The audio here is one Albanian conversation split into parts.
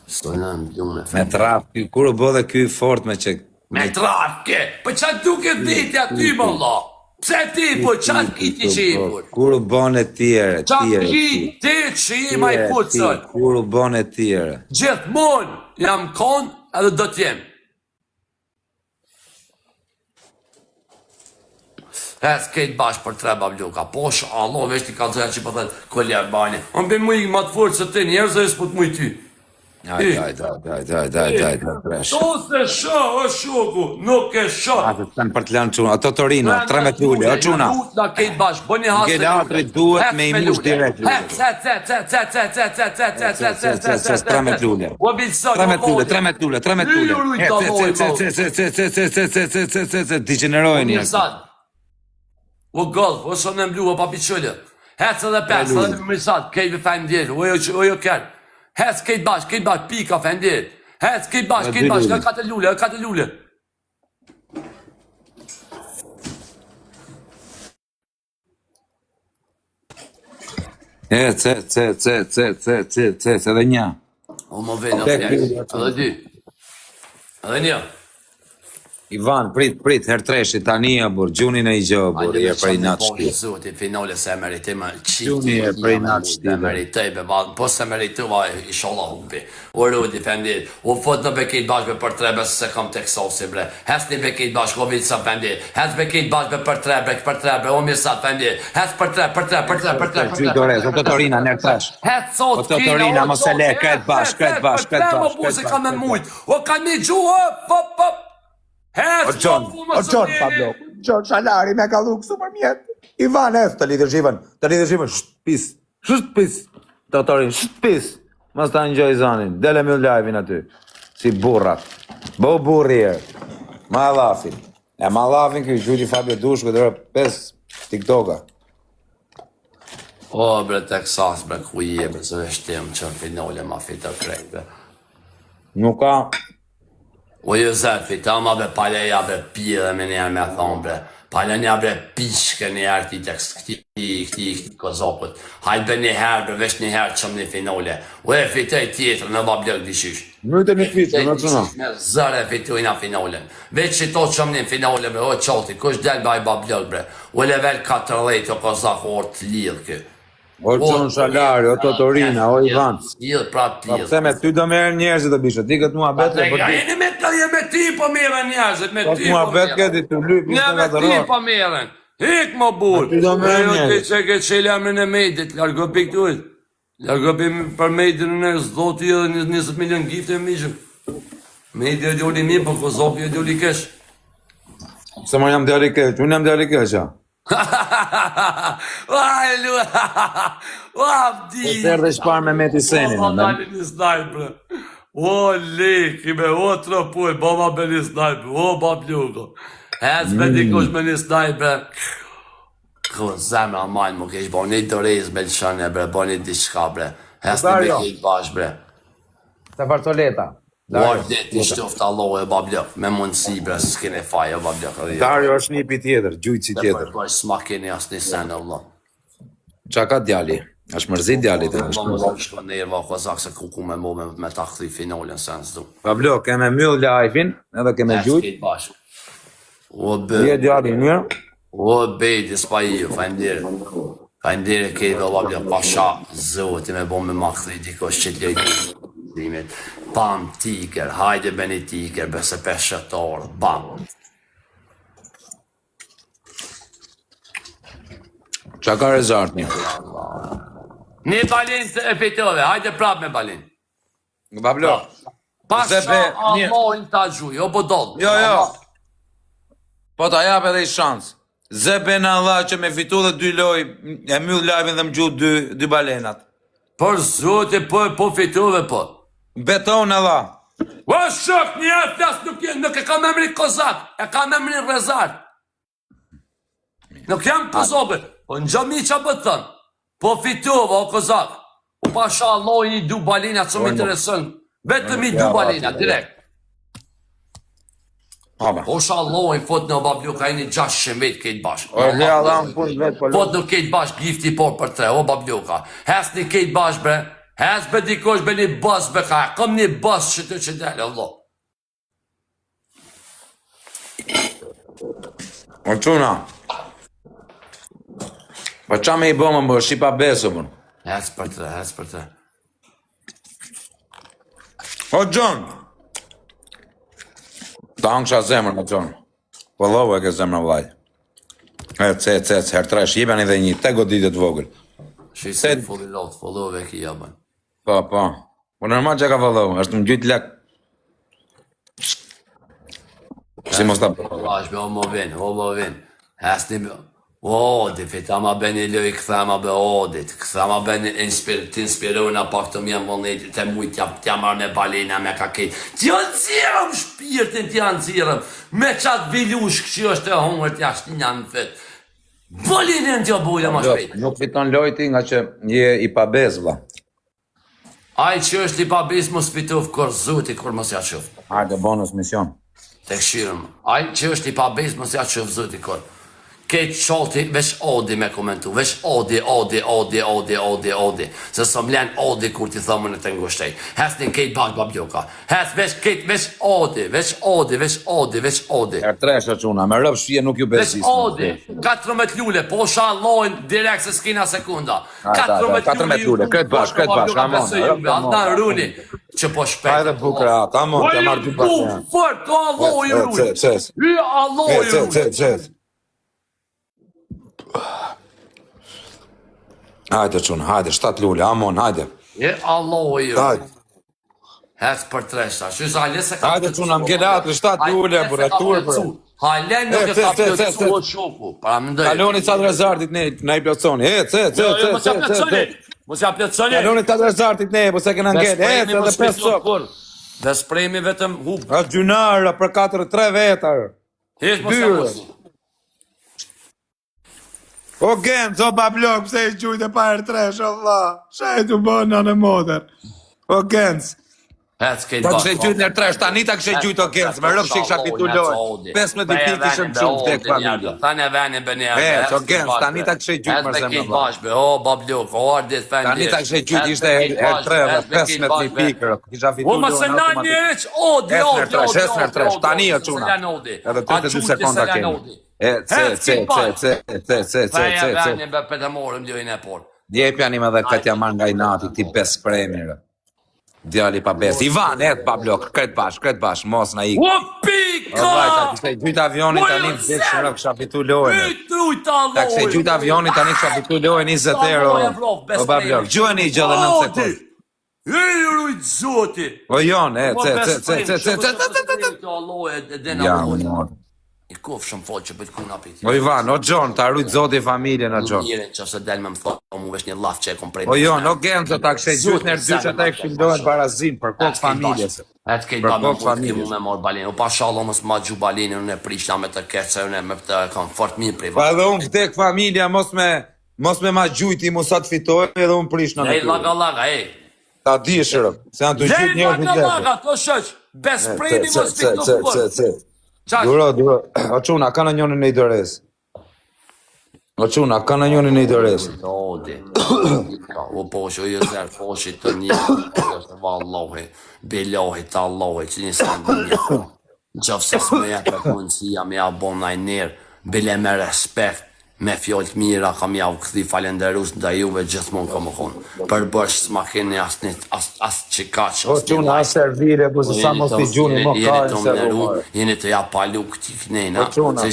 Sonam gjune. Me trafë, kur u bë dhe ky fort me që... Me trafke, për qa duke viti aty më la? Pse ti, po qa kiti që i për? Kur u bën e tjere, Qa kiti që i ma i pucën? Kur u bën e tjere. Gjithmon jam kon edhe do t'jem. Kejtë bashkë për tre babluka, posh, Allah, veç t'i ka zëja që për thëtë kolja bani. Unë bëj mujë ma të forë që ti njerëzë e s'put mujë ty. Hajde, To se shë, o shoku, nuk e shë. Atë të për të lanë quna, ato Torino, 3 me t'ulle, o quna. Na kejtë bashkë, bëni hasë. Gelatri duhet me i mush direkt. 3 me t'ulle. 3 me t'ulle. Digenerojnë një. O golf, o së në mblu, o papi qëllë. Hecë edhe 5, edhe mërsat, kejtë fejmë djerë, o jo kërë. Hecë kejtë bashkë, pika fejmë djerë. Hecë kejtë bashkë, nga ka të lulle, Edhe një. O më vejnë, edhe dy. Edhe një. Ivan, prit, her treshi, tani e bur, gjuni në i gjohë, bur, i e prej natë shti. Zotit, finale se meritima, Gjuni e prej natë shti. Meritoj, po se meritova, ishallah humbi. O rudi, fendit, o fot në bekejt bashkë për trebe, se kam të kësosi, bre. Hes një bekejt bashkë, o vitë sa fendit. Hes bekejt bashkë për trebe, o mirë sa fendit. Hes për trebe. Gjydores, o të Torina, nërë tresh. Hes sot, o të Torina, mos e le, këtë bashkë. O ka një gjuhë, O Gjon, Pablo, Gjon Shalari me ka dhuk super mjetë. Ivan, të lidhë shqiven, shht pis, Totorin, shht pis. Mas ta njoj zanin, dele me live-in aty, si burrat, bo burri e, ma lafin. Ma lafin këj gjudi Fabio Dushko, dhe 5 TikToka. O, bre, Texas, bre, ku i e, bre, se veshtim që në finale ma fitë krejt, bre. Nuk ka... O jo zërfi, ta ma bre paleja bre pire me njerë me thonë bre. Palenja bre pishke njerë këti kozokët. Hajtë bre njëherë bre, vesh njëherë qëmë një finale. O e fitej tjetër në bablëk dishysh. Mëjtë një fitë, në qëna. Me zërë e fitujna finalen. Veç që to qëmë një finale bre, o qoti, kush del baj bablëk bre. O level 14 o kozak orë të lidhë kë. O Gjon Shalari, o Totorina, o Ivan. Lidhë pra të lidhë. Pse me ty do merë njerëzit të bishë, ti këtë mua betë për ti. Me ti po merën njerëzit, me ti mua betë këti të lypë, një me ti po merën. Hik më burë. Ty do merë njerëzit. Ti që ke qelja me në mejdit, largo për këturit. Largo për mejdin në zdoti edhe 20 milion gifte e mishëm. Mejdit e djoli mi, po Kozopi e djoli kesh. Se ma jam djali kesh, unë jam djali kesh, ja. Vaj, lua, abdi. E tërë dhe shpar me Meti Senin. O, dalin një snajpër. O, leki me, o, tropuj, baba me një snajpër, o, babluko. Hez me dikush me një snajpër. Kërë zemra majnë më kesh, bo një dorez me lëshane, bre, bo një diçka, bre. Hez një me kejt bash, bre. Se fartoleta. Uar deti shtuft Allah e bablok, me mundësi bre, s'kene faj e bablok. Dario është një pi tjetër, gjujtësi tjetër. Dhe s'ma keni as një sen, Allah. Qa ka djali? është mërzit djali të është mërzit. Shko në irva kozak se ku me mo me ta këthi finalin sen s'du. Pablo, keme myll live-in, edhe keme gjujt. O bë. Je djali mirë? O bejti s'pa i ju, fajndirë. Fajndirë kejve o Pablo, pasha zoti me bo me ma këthi diko shqitlejt. Bam, tiker, hajde beni tiker, bese 5 shëtorë, bam. Qa ka rezart një? Një balin e fitove, hajde prap me balin. Pablo. Pasha Allahin ta gjuj, o bodol. Jo. Po ta jap edhe i shans. Zeben Allah që me fitu dhe 2 loj, e myll live-in dhe më gjuh 2 balenat. Për zote, po fitove po. Beton Allah. O shok, një flas nuk e kam emrin kozak, e kam emrin rezar. Nuk jam pozove, po në gjami që për thënë, po fitove o kozak, o pasha Allah i 2 balina që më interesën, vetëm i 2 balina, direkt. Po sha Allah i fot në bablu ka i një 600 vetë kejtë bashkë. O le Allah më fund vetë po. Fot në kejtë bashkë gifti por për 3, o bablu ka. Hes një kejtë bashkë bre, Hes be dikosh be një bas be ka, kom një bas që të që delë, Allah. O quna. Po qa me i bëmë më shipa besu më. Hes për të. O Gjon. Ta hangsha zemër më Gjon. Po lovo e ke zemër vlaj. Ec, her tresh, jibani dhe një te goditit vogël. Shise fulli lot, follove ki jabën. Po. Po normal që ka follow, është më gjyt lek. Si mos ta bëj. Allah, shbe homo vin. Hasni be... Odi, fita ma ben i loj, këthama be odit, këthama ben t'inspirona pak të mjenë vëllnit, të mujt t'ja marrë me balina, me kakit. T'ja nëzirëm shpirtin, t'ja nëzirëm, me qatë vilush që është e hongër t'ja shtinja në fet. Balinin t'ja buja ma shpejt. Nuk fiton lojti nga që je i pabez, vla. Aj që është i pabis mos fitov kur zuti, kur mos ja qëf. Hajde, bonus mision. Të këshirëm. Aj që është i pabis mos ja qëf zuti kur. Këtë qolti, veç odi me komentu, veç odi. Se së mlen odi kur ti thëmën e të ngushtej. Hes një këtë bak babljoka. Hes veç odi. Her tresh është una, me rëpë shfije nuk ju Veç bezis. odi. 14 lule, po shalojnë direkt se s'kina sekunda. 14 lule, këtë bash, amon. Alna runi, që po shpejt. Hajde bukra, amon, të marrë dy bashkë. Fërt, o alloj runi. Alloj runi. Hajde qënë, hajde, 7 lule, amon, hajde. Alloj runi. Hajde. Hes për treshta, shyza hale se ka... Hajde qënë, am gjelatri, 7 lule, bërë, tur, bërë. Hale nuk e ka plëcu o shoku, para më ndoj. Kaloni qatë rezartit ne i plëtsoni, Mos ja plëtsoni. Kaloni qatë rezartit ne, po se këna ngele, edhe 5 sop. Dhe spremi vetëm hub. A gjunarë, për 4-3 vetar. Hesh mos ja mos. O Genc, o bablok, pse i gjujt e pa her tresh, Allah. Shajt u bëna në moder. O Genc. Hec kejt Ta bak. kështë gjujt në tresh, tani ta kështë gjujt o Genc, me rëpë që i kësha tituloj. 15 pik ishëm gjumë të familje. Thane veni bëni e. O Genc, tani ta kështë gjujt më zemë. Kejt bashbe, o bablok, o ardit fendi. Tani ta kështë gjujt ishte her 15 pikër, kisha O fituloj. më se na njëreq, odi. Tani e quna. Edhe 32 sekonda kemi. Faja veni bë për të morëm ljojnë e por. Djepjanim edhe këtë jamar nga i nati, këti bes premire. Djali pa bes. Ivan, pa blok, këtë bash, mos na ikë. O pika! Ta kështë gjujt avionit, tani vdek shumë kësha fitu lojnë. Ta kështë gjujt avionit, tani kësha fitu lojnë 20 euro. O ba blok, gjuhën i gjë dhe 9 sekund. Rujt zoti! O jon, Ja, I kuf shumë folë që bëjt kuna piti. O Ivan, o Gjon, ta rujt zoti familjen o Gjon. Njërin që se del me më thonë, mu vesh një laf që e kom prej. O Jon, o Genzo, ta kështë gjujt nërë dy që ta e kështë ndohet barazin për kokë familjes. E të kejt ba me mu me morë balinë. O pa shalom mësë ma gju balinë, unë e prishna me të keqë, se unë e me të kam fort mirë prej. Pa edhe unë vdek familja, mos me ma gjujti mu sa të fitoj, edhe unë prishna me Lej laga, Ta di shërëm, se janë të gjujt njërë të laga, të shëq, bes prejni më spik të fërë. Duro, o quna, ka në njënë në i dores. O quna, ka në njënë në i dores. Odi. O posho, jo zërë, poshit të një, vallohi, bilohi të Allahi, që një sandë një. Gjofë se s'me jetë për mundësia me abonaj njerë, bile me respekt, me fjollët mira, kam ja u këthi falenderus nda juve gjithmon kam u konë. Për bërsh s'ma keni as qikaq. O quna, as servire, bu se sa mos t'i gjuni mo karin se rrurë. Jeni të ja palu këti knejna. O quna,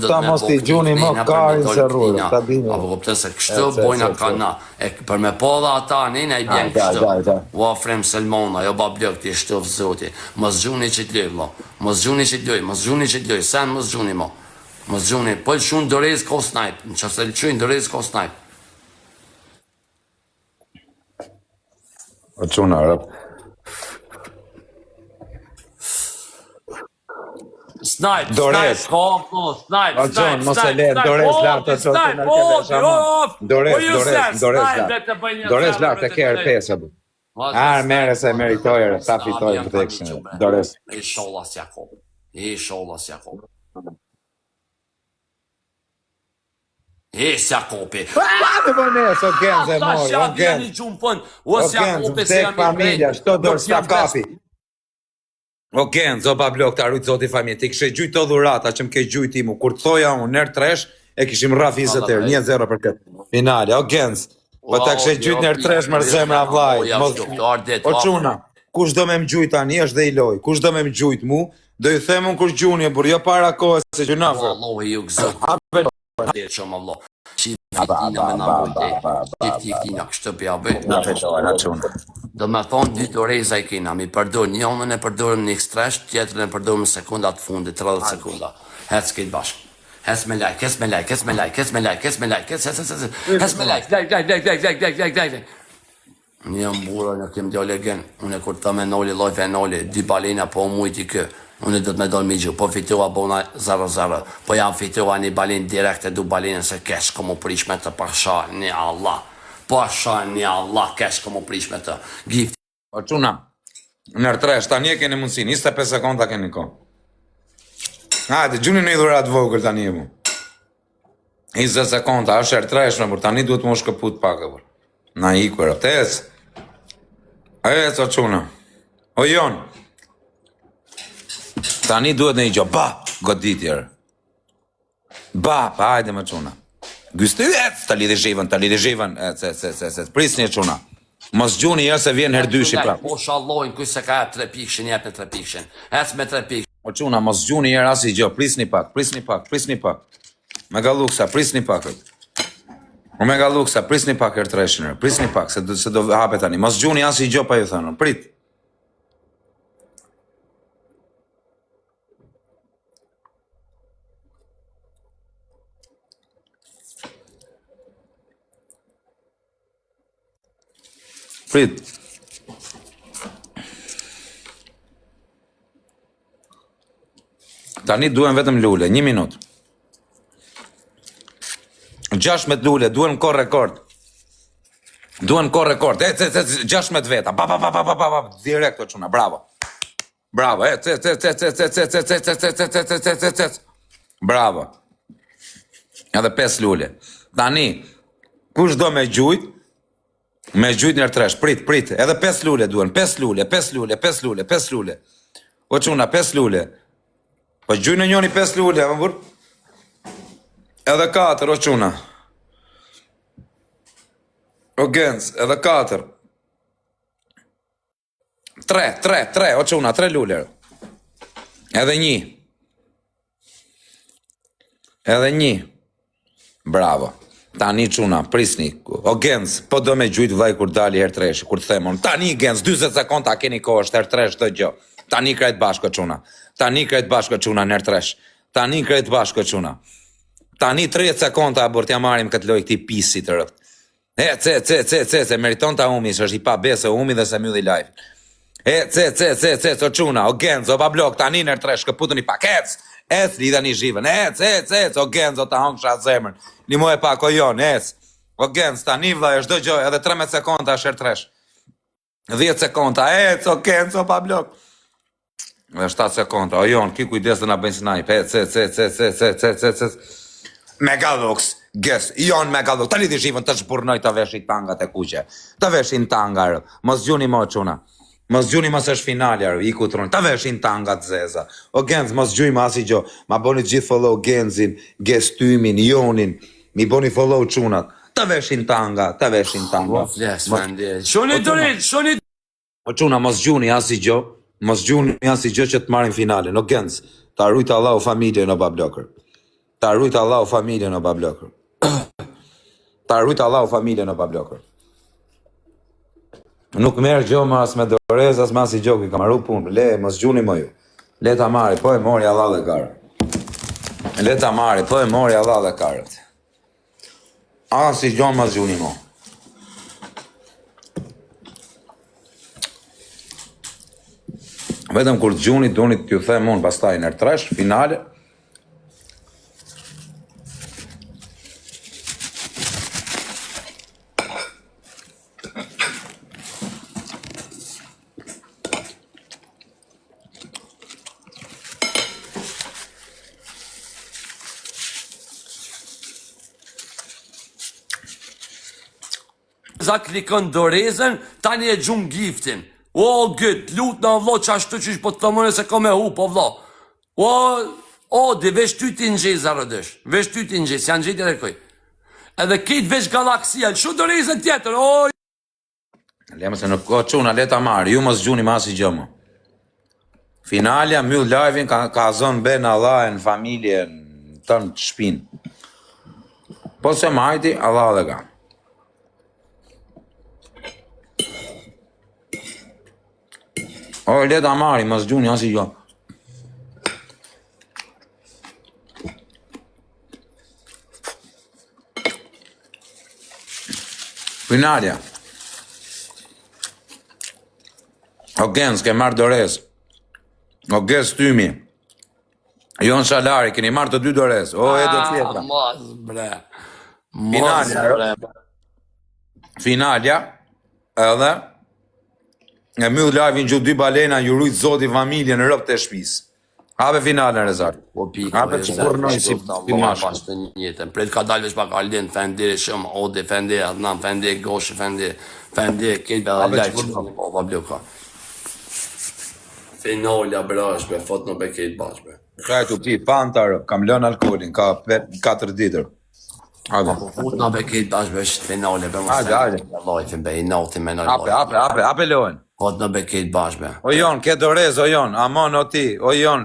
sa mos t'i gjuni mo karin se rrurë, ta dini. Apo këpëtën se kështu bojna ka na. Për me po dhe ata, njëna i bjen kështu. O afrem Selmona, jo bablok t'i shtëf zoti. Mos gjuni që t'loj, vlo. Mos gjuni që t'loj, sen mos gjuni mo. Mos gjuni, po lëshun dorez ko snajp, në që se lëshun dorez ko snajp. O quna, rëp. Snajp, Dorez. snajp, O quna, mos e le, dorez lartë të qotë në kele shamon. Dorez lartë të kjerë pesë, bu. Arë mere se meritojër, ta fitojë protection. Dorez. I sholas Jakob. Hesja kopi. Dhe bënes, o Genz e mori, o Genz. Gjumë fën, O ose ja Genz, kopi më se tek jam i familja, brejt. shto dorë s'ta kapi. O Genz, o bablok, ta rujtë zoti familje, ti kështë gjujtë të dhurata që më ke gjujtë imu, kur të thoja unë nërë tresh, e kishim rraf 20 erë, 1-0 për këtë. Finale, o Genz, po ta kështë gjujtë nërë tresh mërë zemra vlaj. O quna, kush do me më gjujtë tani, është dhe i loj, kush do me më gjujtë mu, do ju them unë kush gjuni, por jo para kohës se gjunafër. Allah ju gëzë. Dhe që më Allah. Qiftina me në mujtë, qiftina kështë të pjabë. Do me thonë dy të reza i kina, mi përdojnë, njënën e përdojnë në X-Trash, tjetërën e përdojnë në sekundat fundit, 30 sekunda. Hec këtë bashkë. Hec me like, hec me like, hec me like, hec me like, hec me like, hec me like. Një mbura në kem djale gen, unë e kur të me noli, lojfe e noli, dy balina po mujti kë, unë do të me dojnë mi gju, po fitova bona 0-0, po jam fitova një balin direkt e du balinën se kesh ko mu prish me të pasha një Allah, pasha një Allah kesh ko mu prish me të gift. O quna, nërë tresh, tani e keni mundësi, 25 sekonda keni ko. Hajde, gjuni në i dhurat vogër tani e mu. 20 sekonda, është erë tresh me, por tani duhet më shkëput pak e por. Na i kërë, o quna. O jon. Tani duhet në i gjo, ba, goditjer. Ba, pa hajde më quna. Gjysty, ta lidhe zhivën, prisni e quna. Mos gjuni jo se vjen herdyshi prap. Po shallojnë, kuj se ka 3 pikshin, jep në 3 pikshin. Ec me 3 pikshin. O quna, mos gjuni jo as i gjo, prisni pak. Me galuksa, prisni pak. Me galuksa, prisni pak herë treshinër, prisni pak, se do hape tani. Mos gjuni as i gjo pa ju thënë, prit. Prit. Tani duhen vetëm lule, 1 minutë. 16 lule, duhen ko rekord. Duhen ko rekord. 16 veta. Direkt o quna, bravo. Bravo, Bravo. Edhe 5 lule. Tani, kush do me gjujt? Me gjujt nërë tresh, prit. Edhe 5 lule duhen, 5 lule. O quna, 5 lule. Po gjujt në njoni 5 lule, më burë? Edhe 4, o quna. O Genz, edhe 4. 3, o quna, 3 luller. Edhe 1. Bravo. Tani quna, prisni. O Genz, po do me gjujt vlaj kur dali her tresh, kur të themon. Tani Genz, 20 sekonda keni ko është her tresh dhe gjo. Tani krejt bashko quna. Her tresh. Tani krejt bashko quna. Tani 30 sekonda abur t'ja marim këtë loj këti pisi të rëft. Se meriton ta umi, që është i pa besë umi dhe se mjulli live. O quna, o Genz, o bablok, tani nërë tresh, këputën i pak, lidha një zhivën, o Genz, o ta hongsha zemër, një mu e pak, o jon, o Genz, tani vla, është do gjoj, edhe 13 sekonda është nërë tresh. 10 sekonda, o Genz, o bablok. Dhe 7 sekonda, o jon, ki kujdes dhe nga bëjnë snajp, Megalux, gës, jon Megalux, ta lidhi zhivën të shburnoj të veshi tangat e kuqe, të veshin tangar, mos gjuni mo quna, mos gjuni mos është finaljar, i kutron, të veshin tangat zeza, o Genz, mos gjuni ma asi gjo, ma boni gjithë follow Genzin, Gestymin, Jonin, mi boni follow qunat, të veshin tanga. O quna, mos gjuni asi gjo që të marim finale, no Genz, ta rujtë Allahu familje në bablokër. Ta rujtë Allahu familje në bablokër. Nuk merë gjo ma as me dorez, as ma si gjo ki ka maru punë. Le, mos gjuni më ju. Le ta mari, po e mori Allah dhe karët. As si gjo mos gjuni mo. Vetëm kur të gjuni, duni t'ju them unë pastaj nërë tresh, finale. Elza klikon dorezën, tani e gjum giftin. O, gët, lut në vlo, që ashtu që po të të mëne se ka me hu, po vlo. O, di vesh ty ti nxez, arëdësh. Vesh ty ti nxez, janë gjithë e rekoj. Edhe kitë vesh galaksia, shu dorezën tjetër, o. Lemë se nuk ka quna, leta marë, ju mos gjuni mas i gjëmë. Finalja, myll live-in, ka zonë ben Allah në familje, në tënë të shpinë. Po se majti, Allah dhe ka. O, leta marë, mos gjuni, as i gjëmë. Finalja. O Gens, ke marrë dorez. O Gens Tymi. Jon Shalari, keni marrë të dy dorez. O, Edo Tjetra. Mos, bre. Finalja. Finalja. Edhe. E myll live-in gjutë dy balena, ju rujtë zoti familje në rëpë të shpis. Habe finalën, Rezar. Po pikë. Habe që kurnoj si mashë. Pas të njëtën. Pret ka dalë veç pak Alden, Fendi, shumë, Ode, Fendi, Adnan, Fendi, Goshi, Fendi, këtë dhe lajtë që po pa bloka. Finalja brashbe, fot në beket bashbe. Ka e të pi, pantarë, kam lënë alkoholin, ka 4 ditër. Hajde. Fot në beket bashbe, është finale, be mos. Hajde. Lajfin, be i nati me në Ape, ape lojnë. Fot në beket bashbe. O jon, ke dorez, o jon, amon o ti, o jon,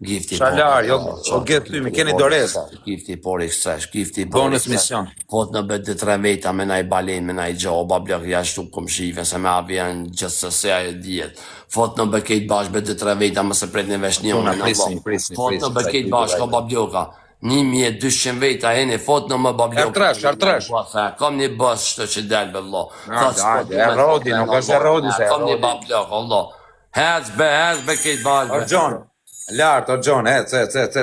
Gifti Shalari, o get tymi, keni dorez. Gifti por ekstresh, gifti Bonus mision. Fot në bet dhe 3 veta me naj balen, me naj gjo, bablek jashtu kom shive, se me avi janë gjithësësja e djetë. Fot në beket bashkë bet dhe 3 veta, më se pret në vesh një unë. Fot në beket bashkë, ka babloka. 1200 veta hene, fot në më babloka. Artresh. Kam një bës shtë që delbe, Allah. E rodi, nuk është e rodi se. Kam një babloka, Allah. Hez beket bashkë. O Gjon, lartë, o Gjon,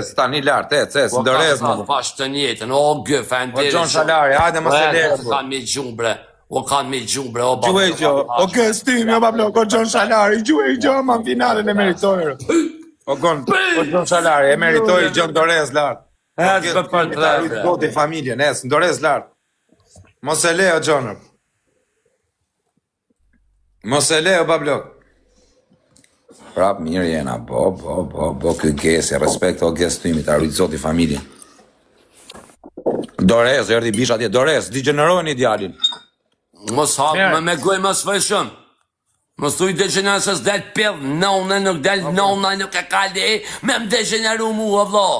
sta një lartë, së ndërez më. Pash të njetën, o gë, fendere. O Gjon Shalari, hajde më se lehë. Kanë me gjumë, o kanë me gjumë, bre, o Gjuhe i gjo, o kës tymi, o bablok, o Gjon Shalari, gjuhe i gjo, ma në finalen e meritojrë. O Gjon Shalari, e meritoj i Gjon dorez lartë. Hez për tre. Do të familjen, ndorez lartë. Mos e le, o Gjonër. Mos e le, o bablok. Prap mirë jena, bo, këtë gesi, respekt o gesi të imi, të arrujtë zoti familjen. Dorez, erdi bish atje, Dorez, di gjenerojnë i djalin. Mos hapë me goj mos fëshëm. Mos tu i degenerës del pill, nëune nuk del, nëuna nuk e kalli, me më degeneru mu, o vlo.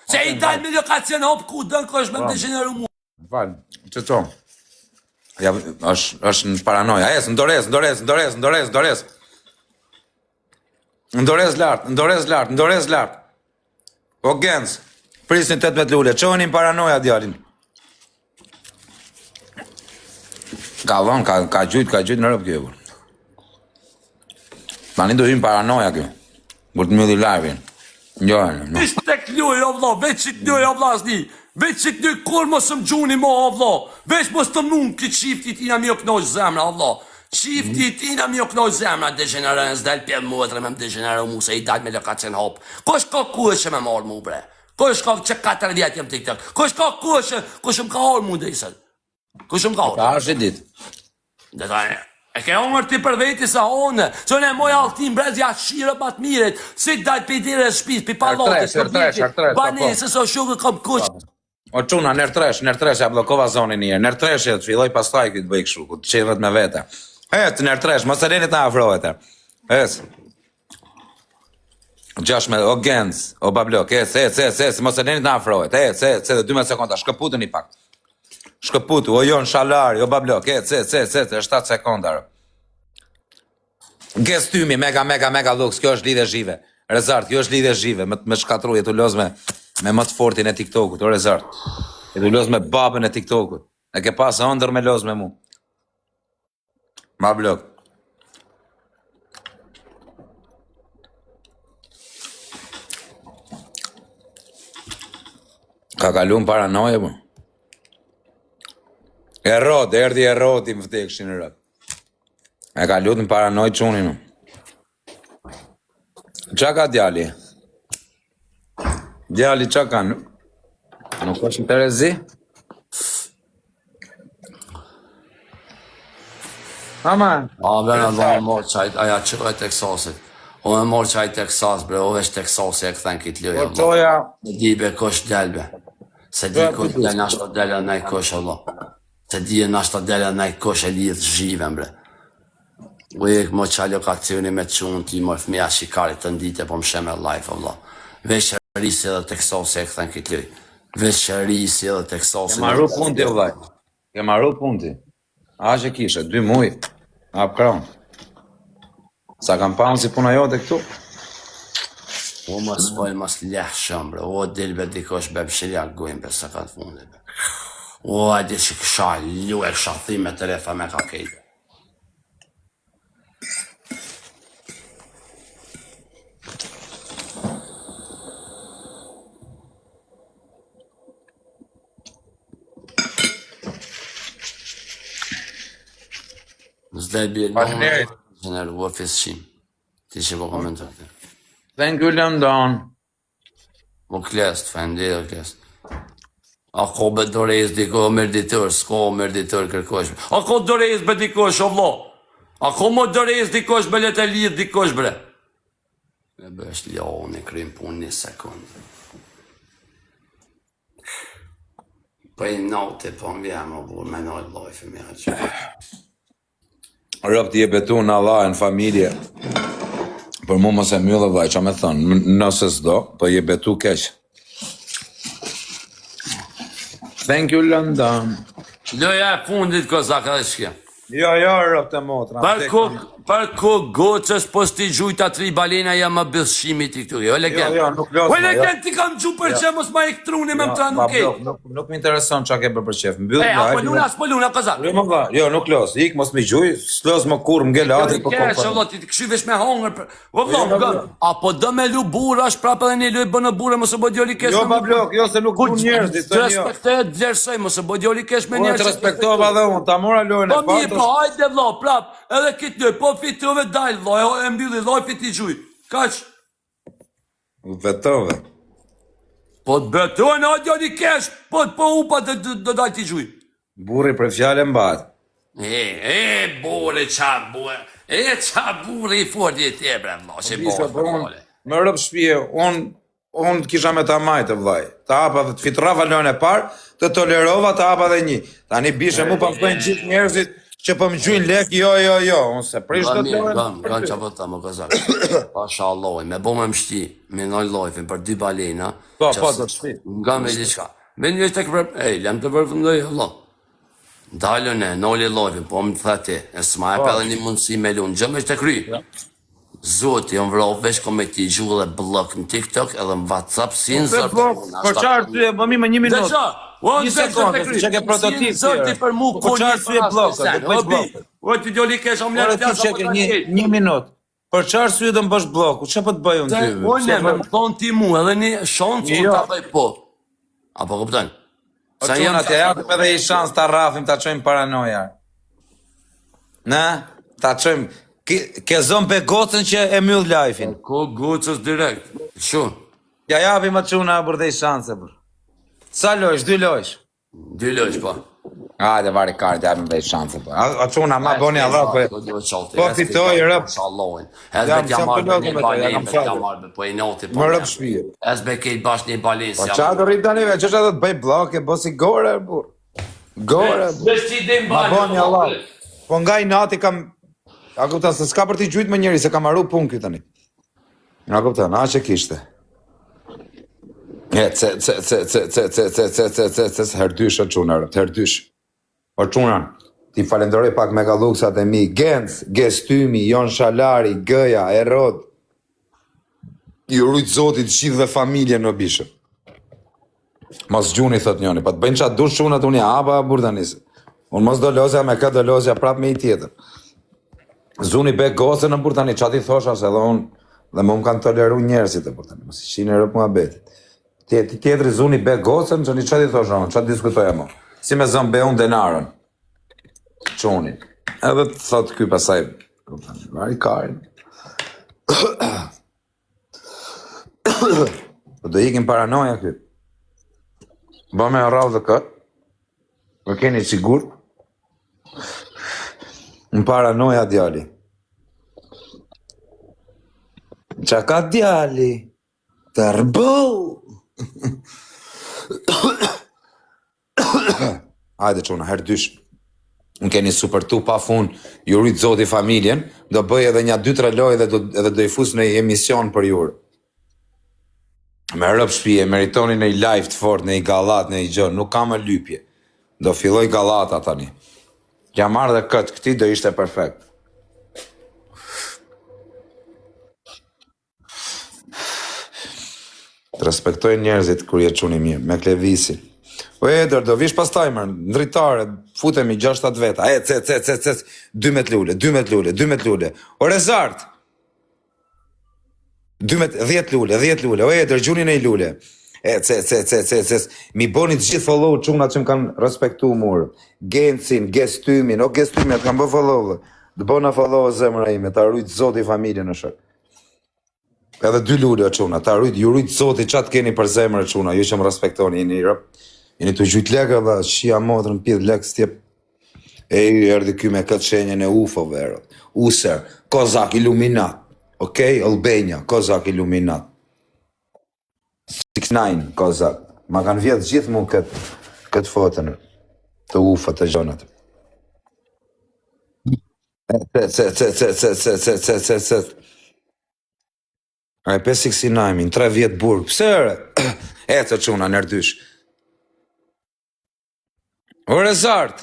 Se i dal me lokacion hop ku dën kosh me më degeneru mu. Falë, që to? Ja, është në paranoja, ndorez. Ndorez lartë. O Gens, prisni 18 lule, qonin paranoja djalin. Ka vonë, ka gjujt në rëpë kjo. Tani do hymë paranoja kjo. Bërë të mjëlli live-in. Njojnë. Ishtë të kljuj, o vlo, veç që të njoj, o vlo, asni. Veç që të njoj, kur mos më gjuni mo, o vlo. Veç mos të mund këtë shifti tina mi o knoj zemra, o vlo. Shifti tina mi o knoj zemra, degenerën, s'del pjell muetre me më degenerën mu, se i dal me lokacion hop. Kosh ka kueshe me marrë mu, bre. Kosh ka që 4 vjetë jem TikTok. Kosh ka kueshe, kosh më ka orë mu dhe isët. Kosh më ka orë. Ka është i ditë. Dhe tani, e ke omër ti për veti sa one, që në e moj altin brezja shirë pat miret, si dajt për i dire shpis, për palotis, Artresh, banesës o shukë kam kush. O quna, nërtresh, ja blokova zonin njërë, nërtresh e të filloj pastaj këtë bëjkë shuku, të qirët me vete. Nërtresh, mos e lenit në afrohet e. Gjashme, o Gens, o bablok, mos e lenit në afrohet, dhe 12 sekonda, shkëputën i pak. Shkëputu, o jon Shalari, o bablok, 7 sekonda. Ges tymi, mega lux, kjo është lidhe zhive. Rezart, kjo është lidhe zhive, me shkatru, jetu loz me më të fortin e TikTokut, o Rezart. Jetu loz me babën e TikTokut. E ke pasë ndër me loz me mu. Bablok. Ka kalun paranoje, bu. Erdi më vdekshin në rëd. E ka lutë në paranoj qunin. Qa ka djali? Djali qa ka? Nuk është në Terezi? Aman. A bërë Allah morë qajt, aja që e Teksasit. O e morë qajt Teksas, bre, o veç Teksasi e këthen kitë lojë, Allah. Qoja, Se di be kosh delbe. Se di kosh del në ashtë delja në i kosh, Allah. Se di në ashtë delja në i kosh e lidhë zhiven, bre. U e këmo qa lokacioni me qunë ti mërë fëmija shikarit të ndite, po më sheme life, Allah. Veç risi edhe Teksasi e këthen kitë lojë. Veç risi edhe Teksasi. ke marru punti, vllaj. Ke marru punti. A që kishe, 2 muj. Hap kron. Sa kam pa unë si puna jote këtu? O mos fol, mos leh shumë, bre. O dilbe dikosh be pëshirja gojnë për sa ka të fundit, bre. O, adi që kësha lu e kësha thime të refa me ka kejtë. Zdaj bjerë Faleminderit. Gjener, u ofis shim. Ti që po komentar të. Thank you, London. Po klest, faleminderit o klest. A ko be dorejës diko mërditor, s'ko mërditor kërkosh. A ko dorejës be dikosh, o vlo. A ko mo dorejës dikosh be letë e lidh dikosh, bre. Me bësh ljo, unë i krym pun 1 sekund. Po i note, po më vjem, o burë, me nojë lojfe, me që. Rëp t'i je betu në Allah, në familje. Për mu mos e myllë vaj, që me thënë, nëse s'do, po je betu keq. Thank you, London. Loja e fundit kozak edhe shkja. Jo, rëp të motra. Për ko gocës po sti gjujta 3 balena jam më bëth shimit i këtu. Jo, legend. Jo, nuk losma, Po legend ti kam gju për që mos ma e këtruni me më tra nuk e. Nuk më intereson qa ke për qef. E, apo luna, s'po luna, kozak. Jo, më vla, jo, nuk los. Ik, mos me gjuj, s'los më kur, më gëllë atri për Kesh, Allah, ti të këshyvesh me hongër. O vlo, apo do me lu burë, është prapë edhe një lujë bënë burë, mos e bo djoli kesh. Jo, ma blok, jo, se nuk du njerëzit, të respektohet, vlerësoj, mos e bo djoli kesh me Unë njerëzit. të respektova dhe unë, ta mora lojën e Po mirë, patë. po hajde vlo, prap, edhe kitë lojë, po fitove dajlë vlo, e mbylli loj fiti gjuj. Kaq. Vetove. Po të betojnë a djoli kesh, po upa do dajtë ti gjuj. Burri për fjale mbat. Bore, qa bore, qa bure i fordi e te, bre, vlo, që bore. Më rëpë shpije, unë kisha me ta majtë, vlaj. Ta hapa dhe të fitrava lojën e parë, të tolerova, ta hapa dhe një. Tani bishe mu pa më bëjnë gjithë njerëzit që po më gjujnë lek, jo, unë se prish do të lojën. Gan qa vëta më këzak. Pasha Allah, me bo me mështi, me noj lojfin për 2 balena. Po, do të shpi. Nga me diçka. Me një të kërë, lem të përfëndoj, Allah. Dalën e, noli lojfin, po më të thati, e s'ma e për edhe një mundësi me lunë, gjëmë është të kry. Zoti, unë vrov vesh ko me ti gjuhë dhe blok në TikTok edhe në WhatsApp si në zërë. Për qarë ty e bëmi më 1 minutë. Një sekundë, që ke prototip zërti për mu për qarë ty e blokë. O ti djoli kesh, om lërë Prototip që ke 1 minutë. Për qarë ty e dhe më bësh bloku, që për të bëjë unë ty? Unë me më thonë ti mu edhe një shansë unë ta bëj po. Apo këpëtën? O quna të japim edhe i shansë ta rafim, ta qojmë paranoja. Në? Ta qojmë. Ke zonë pe gocën që e myllë lajfin. Ko gocës direkt. Shumë. Ja japim atë quna bërë dhe i shansë, bërë. Sa lojsh, 2 lojsh? 2 lojsh, po. Hajde, vari kartë, japim dhe i shansë, bërë. A quna ma boni Allah, po fitoj, rëp. Shallohin. Edhe t'ja marrë me një balen, t'ja marrë po i noti, po më rëp shpije. Edhe be kejt bash një balen, Po qa të rritë tanive, që që të bëj bloke, bosi gore, burë. Gore, burë. Vesh ti dhe Ma boni Allah. Po nga i nati kam... A kuptan, se s'ka për t'i gjujt me njeri, se ka marru pun kjo tani. A kuptan, a që kishte. Herdysh o qunarë, herdysh. O qunarë, ti falenderoj pak me galuksat e mi, Genc, Gestymi, Jon Shalari, Gëja, Erod. I rujtë zotit gjithve familje në bishë. Mos gjuni, thot njoni, pa të bëjnë qatë dush qunat unë ja, aba burdanisë. Unë mos do lozja me ka do lozja prap me i tjetër. Zuni be gocën në burtani, qa ti thosha se dhe unë, dhe më kanë toleru njerëzit e burtani, mësi shine rëpë mua betit. Tjetëri zuni be gocën, që një qa ti thosha unë, qa diskutoja mo. Si me zëmë be unë denarën. Quni. Edhe të thotë ky pasaj, vari karin. Po do ikim paranoja ky. Ba me rrallë dhe këtë, më keni sigur. Më paranoja djali. Qa ka djali? Të rëbëu! Hajde qona, herë dysh. Më keni supertu pa fun, ju rritë zoti familjen, do bëj edhe një 2-3 loj edhe do i fus në emision për jurë. Me rëp shpije, meritoni në i live të fort, në i galat, në i gjë, nuk kam e lypje. Do filloj galata tani. Kja marrë dhe këti do ishte perfekt. Të respektoj njerëzit kur jetë quni mirë, me klevisin. O Eder, do vish pas tajmer, ndritare, futemi 6-7 veta, cec, 12 lule, 12 lule, 12 lule, o Rezart, 10 lule, 10 lule, o Eder, gjunin e i lule, cec, mi boni të gjithë follow qunat që më kanë respektu murë, Gencin, Gestymin, o Gestymin, të kanë bë follow, të bona follow zemëra ime, ta rujtë zoti familje në shërë. Edhe 2 lule o quna, ta rujtë, ju rujtë zoti qatë keni për zemër quna, ju që më respektoni, jeni të gjujtë legë dhe shia modrën pjedh legë stjep. E i erdi ky me këtë shenjën e ufove, User, Kozak Illuminat, okej, Albania, Kozak Illuminat. 6ix9ine, Kozak. Ma kanë vjetë gjithë mu këtë fotën, të ufa të gjonat. Aj, 569, min, 3 vjetë burg, pëse ere? E të quna, nërdysh. O Rezart!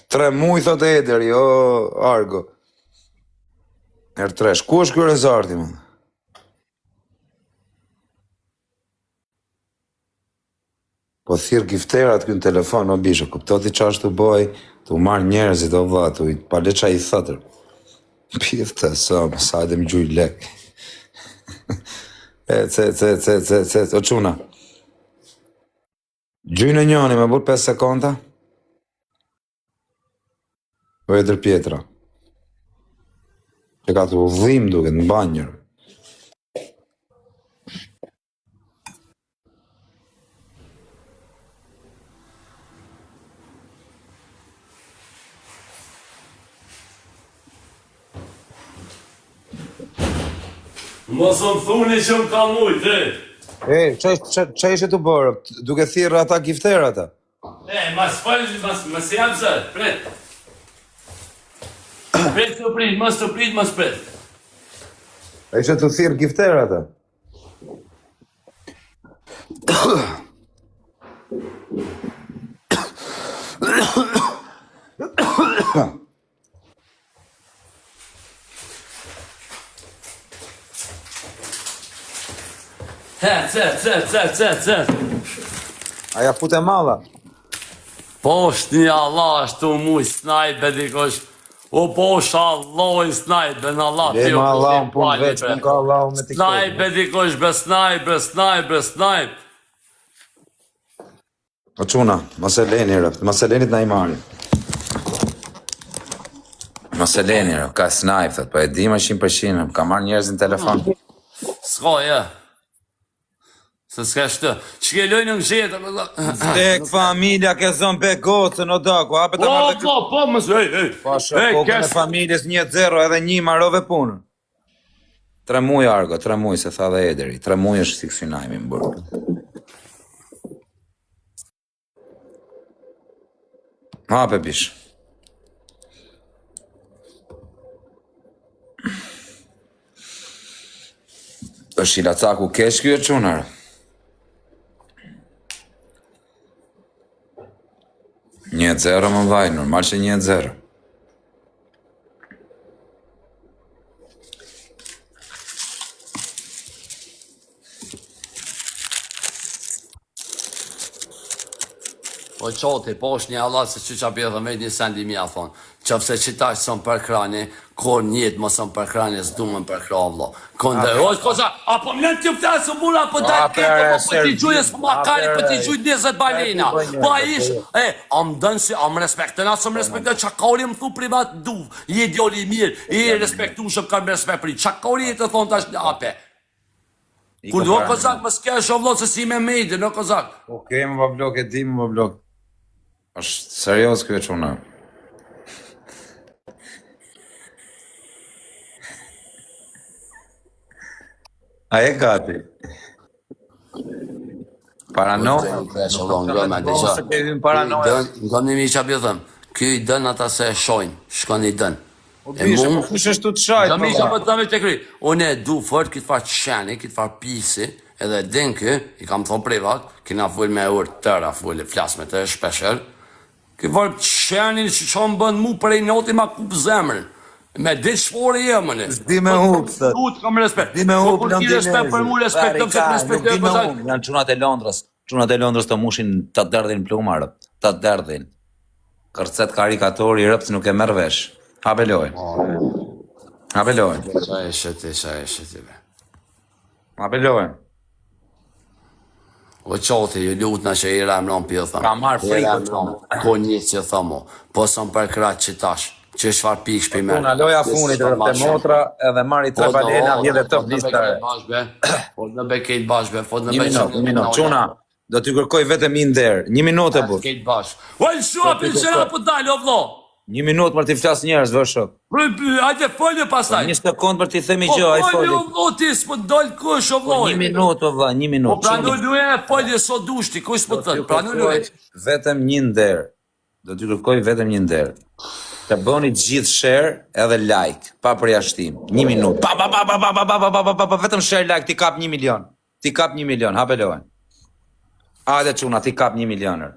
Tre muj, thot Ederi, o Argo. Tresh, ku është kjo Rezarti, më? Po thirë gifterat kënë telefon, o bisho, kuptoti qa është të boj, të u marë njerëzit, o vla, të u pale qa i thëtër. Pithë të sëmë, sa edhe më gjuj lek. O quna. Gjuj në njoni, me burë 5 sekonda? O Eder Pjetra. Që ka të u dhim duke në banjër. Mos më thuni që më ka mujt, Që ishe të bërë? Duke thirë ata gifterë ata? Mas falë, mas jam zërë, pret. Pret të prit, mas pret. E ishe të thirë gifterë ata? Cet. Aja fute malla? Po është një Allah ashtu muj snajbe dikosh. O po është Allah i snajbe në Allah. Lema Allah unë punë veç, punë ka Allah unë me TikTok. Snajbe dikosh be snajbe. O quna, Maseleni rëpt, Maselenit na i marri. Maseleni rëpt, ka snajp, thët, po e di ma 100%, ka marrë njerëz në telefon. S'ka, Se s'ka shtë. Që ke lojnë në gjetë, Tek familja ke zonë be gocën, o daku, hapet e marrë dhe Po, mësë, Pasha, kokën e familjes 1-0 edhe 1 marrove punën. 3 muj, Argo, 3 muj, se tha dhe Ederi. 3 muj është 6ix9ine më bërë. Hape bish. është i lacaku kesh kjo e qunarë. 1-0 më vaj, normal që 1-0. Po qoti, po është një Allah se që qa bje dhe me një sendi mja thonë. Qëfse që ta që sëmë për krani, kur njëtë më sëmë për krani, s'du më për kravlo. Këndër, është kosa, apo më në të flasë mura, apo da të ketë, apo për t'i gjujë, s'po ma kari, për t'i gjujë 20 balena. Po a ish, a më dënë si, a më respektën, asë më respektën, qakori më thu privat du, i djoli mirë, i respektu shëm kanë më respekt pri, qakori e të thonë tash në ape. Kur do kozak më s'kesh o vëllai se si me mejde, no kozak. Okej, më pa blok, e di më pa blok. Është serios kjo çuna. A e gati? Paranoja? Paranoja. Nga një mi që apë thëmë, ky i dën ata se e shojnë, shkon i dën. Kush është të shajt? Nga mi që apë thëmë të kry, unë e du fort këtë farë qeni, këtë farë pisi, edhe din kë, i kam thonë privat, kina full me urë tëra, full e flasme të shpesher, këtë farë qeni që që më bënd mu për e noti ma kupë zemrën. Me ditë shpore jemë në. Di me hupë, thët. Duhet kam respekt. Di me hupë, kur ti respekt për mu, respekt të respekt Di me hupë, janë çunat e Londrës. Çunat e Londrës të mushin të derdhin plumarë, të derdhin. Kërcet karikatori i rëpës nuk e merr vesh. Hape lojë. Hape lojë. Sa e shëti, be. Hape lojë. O qoti, ju lutë në që i ramnon për jo thëmë. Ka marrë frikë. Ko një që thëmë, po sëm për kratë që tash. Që shfar pikë shpi me. Una loja funit rëpte motra edhe marri 3 balena, vjedhe top listare. Fot në bekejt bashkë, fot në Një minut, çuna, do t'ju kërkoj vetëm i nder. 1 minutë e bu. Bekejt bashkë. Ojë shua për qëra për dalë, o vlo. 1 minutë për t'i flas njerëz, vë shok. Hajde folje pastaj. 1 sekond për t'i themi gjë, ai Folje, foli. o vlo, ti s'po dal kush, o vlo. 1 minutë, o vlla, 1 Po minutë. pranu luje, folje so dushti, kush po të pranu luje. Vetëm një nder. Do t'ju kërkoj vetëm një nder. Të bëni gjithë share edhe like, pa përjashtim. 1 minutë. Pa, vetëm share like, ti kap 1 milion. Ti kap 1 milion, hape lojën. Hajde çuna, ti kap 1 milionër.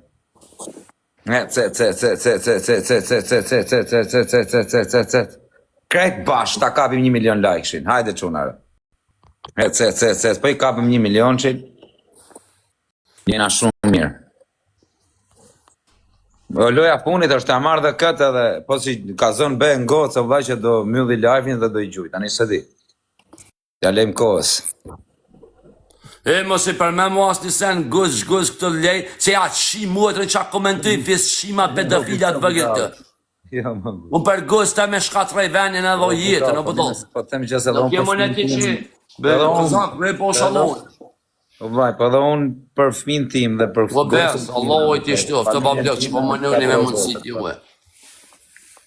Krejt bash, ta kapim 1 milion like-shin. Hajde çunare. Po i kapim 1 milion-shin. Jena shumë mirë. Loja funit është ta marrë dhe këtë edhe, po si ka zënë be në gocë, o vllai që do mbylli live-in dhe do i gjuj, tani se di. Ja lejmë kohës. E mos e për me mu asë një sen guz këtë lej, se ja shi muetrën që a komentoj fjes shima pedofilat vëgët të. Jo, më bu. Unë për guz të me shkatrej venin edhe o jetën, o pëdolë. Po them që se dhe Nuk unë jemë në ti që, be, këzak, bre po shalon. O vllai, po dhe unë për fëmin tim dhe për Po bes, Allah oj ti shtof, të bablok që po më nëni me mundësit juve.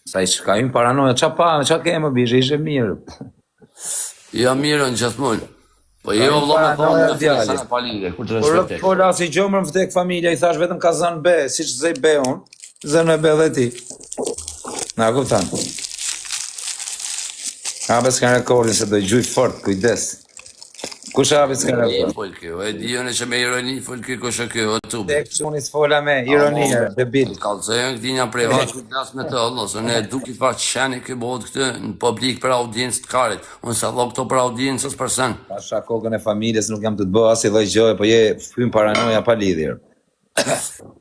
Sa i shkajim paranoja, qa kemë bishë, ishe mirë. Ja mirë në gjithmonë. Po jo vëllai me thonë në fjesë sa palire, kur të respektoj. Po lasi gjomër më vdek familja, i thash vetëm ka zënë be, si që zëj be unë, zënë e be dhe ti. Na kuptan. Hape s'kan rekordin se do i gjuj fort, kujdes. Kush hape s'kan rekordin? Fol kjo, e dione që me ironi fol kjo kush e kjo, o tubi. Tek që unë i s'fola me, ironia, debil. Kalzojnë këti një privat, këtë glas me të Allah, se ne dukit fa që sheni këtë bëhët këtë në publik për audiencë të karit. Unë se Allah këto për audiencës përsen. Pasha kokën e familjes, nuk jam të të bëha si dhe gjoj, po je fym paranoja pa lidhjer.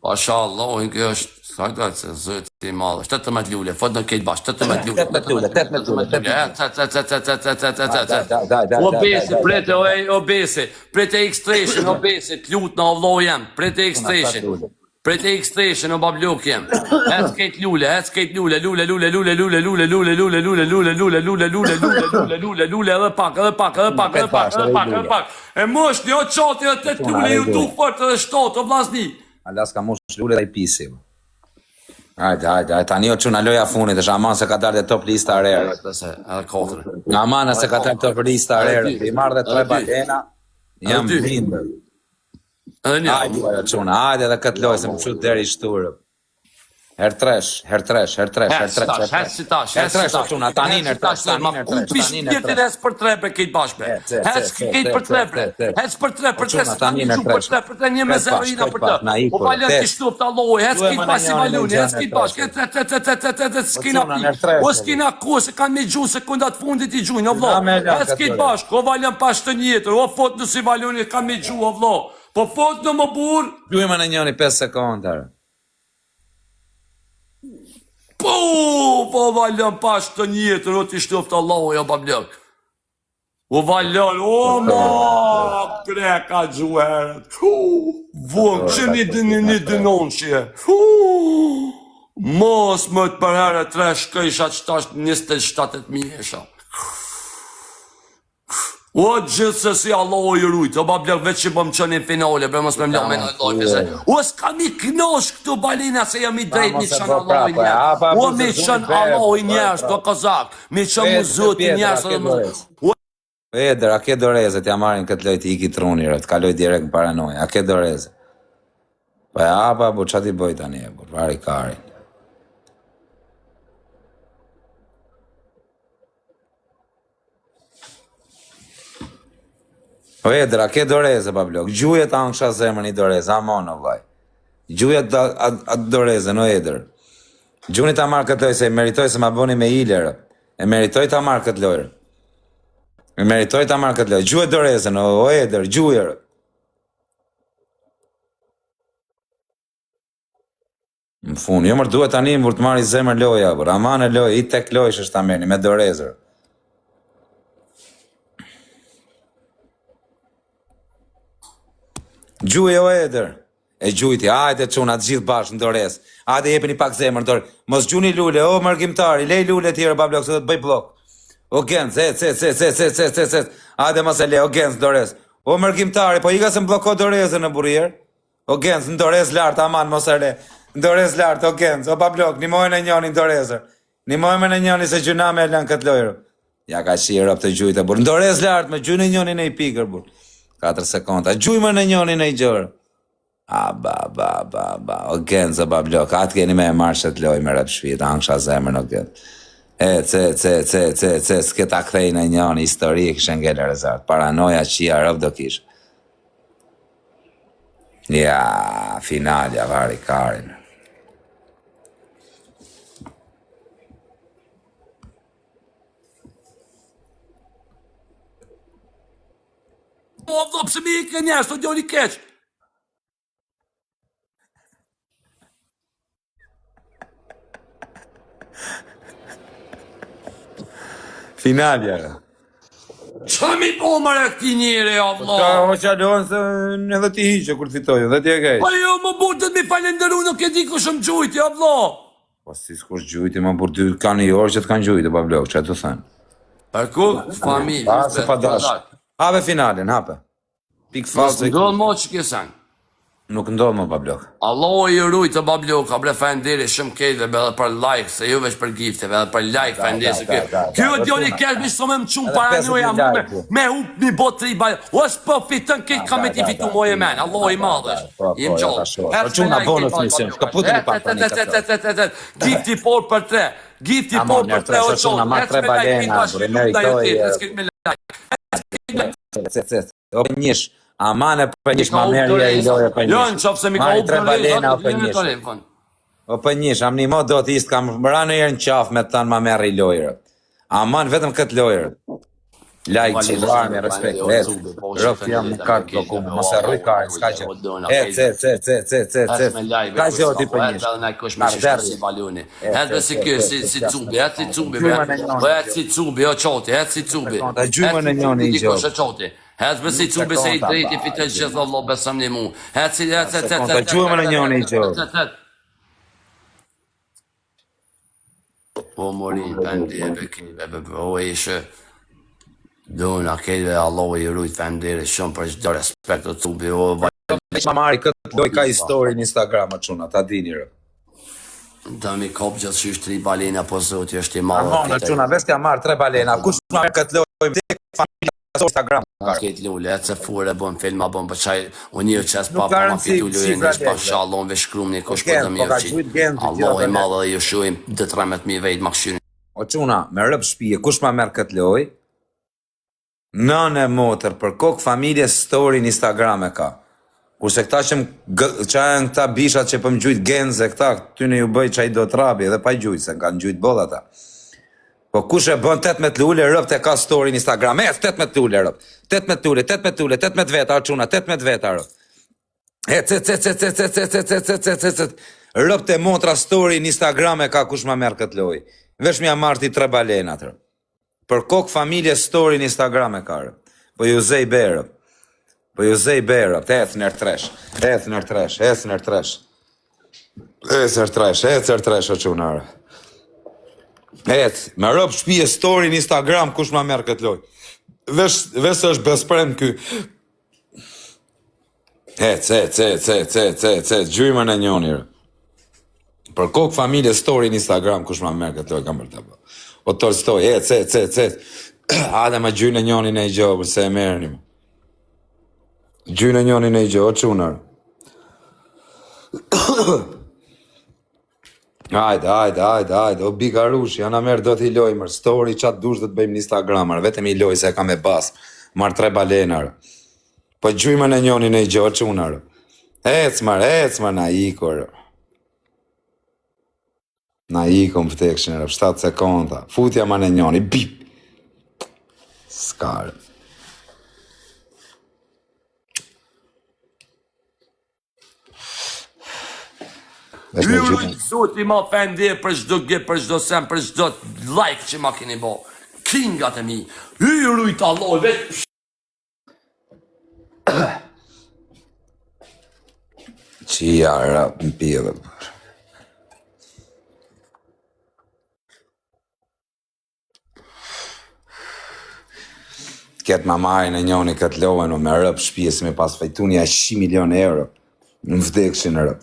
Pasha Allah, unë kjo është, sa këtë se zëti i madhë, 18 lule, fot në këtë bashkë, 18 lule. 18 lule. Obesi, prete, obesi, prete X-Station, obesi, t'lut në avlo jem, prete X-Station. Prete X-Station, o babluk jem. Hec kejt lule, lule, edhe pak. E mosh një o qati edhe 8 lule, ju duk fort edhe 7, o vlasni. Alas ka mosh lule dhe i pisim. Hajde, tani o quna loja funit, është aman se ka dalë dhe top lista rerë. Edhe 4. Aman se ka dalë top lista rerë, i marrë dhe 3 balena, jam blindër. Edhe një. Hajde, quna, hajde dhe këtë lojë, se më qëtë deri i shturë. Her tresh. Hec si tash. Quna, tanin her tresh. Unë pish pjetin hez për 3 për kejt bashkë. Hez kejt për 3 për. Hez për 3 për 3 një me 0 për të. Po palen të shtup të alloj, hez kejt pasi valuni, hez kejt bashkë. O s'kina ku, se kanë me gju sekundat fundit i gjujnë, o vlo. Hez kejt bashkë, o valen pas të njetër, o fot në si valuni kanë me gju, o vlo. Po fot në më burë. Gjujme në njëni 5 sekundar. Po valën pas të njetër, o t'i shtoft Allahu, ja bablok. O valën, o ma, preka gjuherët. Vëm, që një dënon që je. Mos më të përherë 3 shkëjsha që tash 27.000 esha. O gjithë se si Allah o i rujtë, o bablek veç që bëm qënë i finale, bre mos me mla me në lojfe se. O s'kam i knosh këtu balina se jam i drejt mi qënë Allah o i njerës. O mi qënë Allah o i njerës, do kazak, mi qënë mu zët i njerës. Eder, a ke doreze, t'ja marim këtë lojt i iki trunire, t'kaloj direkt në paranoj, a ke doreze? Pa e apa, bu, qa ti bëj tani e, bu, vari karin. O Eder, a ke doreze, bablok, gjujet anë kësha zemër një doreze, amon o vaj. Gjujet atë doreze, no Eder. Gjuni ta marrë këtë lojë, se meritoj se ma bëni me ilerë, e meritoj ta marrë këtë lojë. E meritoj ta marrë këtë lojë, gjujet doreze, no Eder, gjujerë. Më fund, jo mërë duhet tani më të marrë i zemër loja, bër, aman e lojë, i tek lojë shështë ta merni, me dorezër. Gjuje o Eder, e gjujti, hajde quna të gjithë bashkë në dorez, hajde jepi një pak zemër në dorez, mos gjuni lule, o mërgjimtari, lej lule tjere pa blok, se do të bëj blok. O Genz, hajde mos e le, o Genz në dorez, o mërgjimtari, po i ka se më bloko dorezën në burjer, o Genz në dorez lartë, aman mos e le, në dorez lartë, o Genz, o pa blok, një mojnë e njoni në dorezër, një mojnë e njoni se gjuna me e lën këtë lojrë. Ja ka shirë op të gjujtë, bur, në dorez lartë, me gjujnë e njoni në i pikër, bur. 4 sekonda, gjujme në njoni në i gjërë. O Genzo, ba blok, atë keni me e marshet loj me rëp shpit, angsha zemër në këtë. S'keta kthej në njoni, histori e kishë ngele rezart, paranoja qia rëp do kishë. Ja, finalja, vari karin. O, vdo, pëse mi i ke njerës, të djoni keq. Finalja. Qa mi po më re këti njëri, Allah? Ka o qalon se në dhe ti hiqe kur fitojë, dhe ti e kejtë. Pa jo, më burë të mi falenderu, nuk e di ku shumë gjujti, Allah. Po si s'kush gjujti, më burë ty ka një orë që t'kanë gjujti, pa blok, që e të thënë. Për ku? Familje. Pa se pa dash. Hape finalin, hape. Pik falë se... Ndodhë mo që kësen. Nuk ndodhë më pa blok. Allah o i rujtë të babloka, bre fendiri shumë kejtëve, be edhe për like, se ju veç për gifteve, edhe për like fendiri se kjo. Kjo djoni kesh mi së me më qumë paranoja me hup mi bot 3 bajë, o s'po fitën kejtë ka me ti fitu moje men, Allah o i madhësh, im gjallë. Quna bonus mision, ka putin i pak për një Gifti por për 3, gifti por për 3 o qonë, O njësh, amane për njësh, ma merja i lojë për njësh. Jo, në qofë se mi ka u për balena o për njësh. O për njësh, am një mo do t'ist kam bra në jerë në qafë me të tanë ma merja i lojërë. Aman vetëm këtë lojërë. Lajk që varë me respekt. Rëftë jam në kartë blokume, mos e rrëj kartë, s'ka që. Ka që o ti për njësh. Marderri. Edhe si kjo, si cubi, edhe si cubi, edhe si cubi, o qoti, edhe si cubi. Ta gjujme në njoni i gjohë. Hez besi cubi se i drejti fitel gjithë Allah besëm një mu. Hez si, Ta gjujme në njoni i gjohë. Po morin, pendi, o ishe. Dona, kejve Allah i rujt fendiri shumë për gjithë respekt të cubi, o vaj. Ma marri këtë loj ka histori në Instagram, quna, ta dini rë. Da mi kop gjithë që është 3 balena, po zoti është i malë. Armona, quna, vestja marrë 3 balena, kush marrë këtë loj, më tek familja së Instagram. Këtë lule, e të fure, bon filma, bon për qaj, o një që esë papa ma fitu lujë, në shpa shalon, ve shkrum një kush për të mirë që. Allah i malë dhe ju shuim, dhe 13.000 vejt ma këshyrin. O quna, me rëp shpije, kush ma merë këtë loj? Nën e motër, për kokë familje story në Instagram e ka. Kurse këta që janë këta bishat që për më gjujt genze këta, ty në ju bëj që a i do të rabi, edhe pa i gjujt, se kanë gjujt bolla ta. Po kush e bën 18 lule, rëpt e ka story në Instagram, 18 lule rëpt, 18 lule, 18 lule, 18 veta, quna, 18 veta rëpt. Rëpt e motra story në Instagram e ka kush ma merë këtë loj. Vesh mi a marti 3 balenat rëpt. Për kokë familje story në Instagram e ka rëpt. Po ju zej berë. Po ju zej berë, ecë nër tresh, ecë nër tresh, ecë nër tresh. Ecë nër tresh, ecë nër tresh o qunarë. Ecë, me rëpë shpije story në Instagram, kush ma merë këtë loj. Vesh është besprem ky. Gjymën e njoni. Për kokë familje story në Instagram, kush ma merë këtë loj kam për të bë. O Tolstoj, Hade ma gjynë e njoni në i gjo, se e merë një. Gjynë e njoni në i gjo, o qunër. Hajde, o bikarush, janë a merë do t'i lojmër, story qatë dush dhe të bëjmë në Instagramar, vetëm i loj se e kam e bas, marë 3 balenar. Po gjymën e njoni në i gjo, o qunër. Ecmar, na ikur. Na ikum vtekshin, 7 sekonda, futja ma në njoni, bip. Skarë. Hyrujt zoti ma fendi për çdo gjë, për çdo sem, për çdo like që ma keni bo. Kingat e mi. Hyrujt Allah, vetë Qia rap në pjede. Ketë mamajnë e njoni këtë lohen, me rëp shpije, si me pas fajtunja 100 milion euro. Në vdekshin rëp.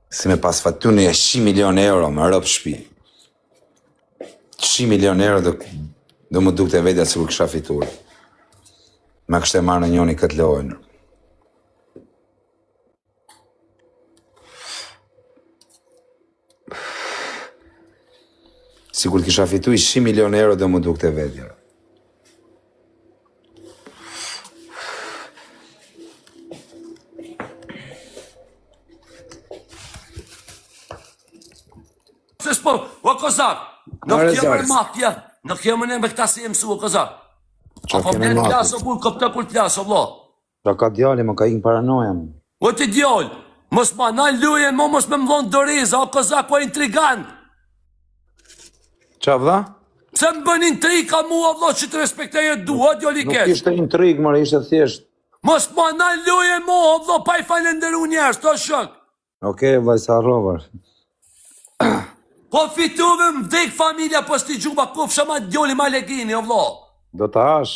Si me pas fajtunja 100 milion euro, me rëp shpije. 100 milion euro do më duk të vedja si kur kësha fitur. Me kështë e marë në njoni këtë lohen. Si kur kisha fitu i 100 milion euro do më duk të vedja. se s'po, o kozak, nuk kemë në mafja, nuk kemë në me këta si e mësu, o kozak. Apo vjen plasë, o bull, këpte kull plasë, o vlo. Qa ka djali, më ka ikë paranoja. O ti djallë, mos ma na lujen, mos me më dhonë doriza, o kozak, o intrigant. Qa vda? Se më bën intrig ka mua, vlo, që të respektej e du, o djali kesh. Nuk ishte intrig, mërë, ishte thjesht. Mos ma na lujen, o vlo, pa i falenderu njerës, to shok. Okej, vajsa rovar. Po fituve më vdek familja, po s'ti gjuba kufsha ma djoli ma legini, o vlo. Do të hash.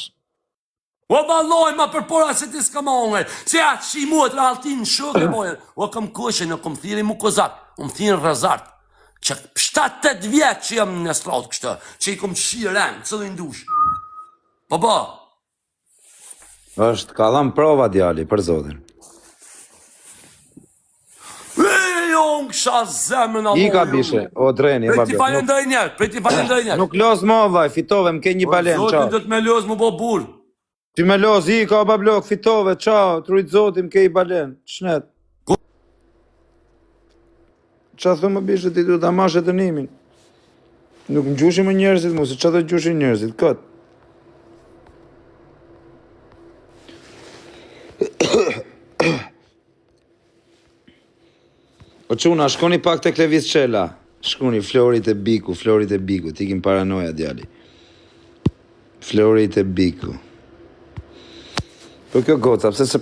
O baloj ma përpora se ti s'ka ma ongër, se atë që i muat ralltin shukë, o kam kushe, në kom thiri mu kozak, më thirin rëzart, që 7-8 vjetë që jam në strat kështë, që i kom shiren, cëllin dush. Po. Është, ka dham prova djali, për zotin. Unë kësha zemën a I ka bishe, o dreni, Prej ti falendoj njerë, Nuk los mo vaj, fitove, më ke një balen, qa. Zotin do të me los mu bo burë. Ti me los, i ka bablok, fitove, qa, trujt zotin, më ke i balen, shnet. Qa thë më bishe ti du të amashe të nimin. Nuk më gjushi më njerëzit mu, se qa të gjushi njerëzit, këtë. O quna, shkoni pak të Klevis Qela. Shkoni, Florit e Biku, ti kim paranoja djali. Florit e Biku. Po kjo goca, pse se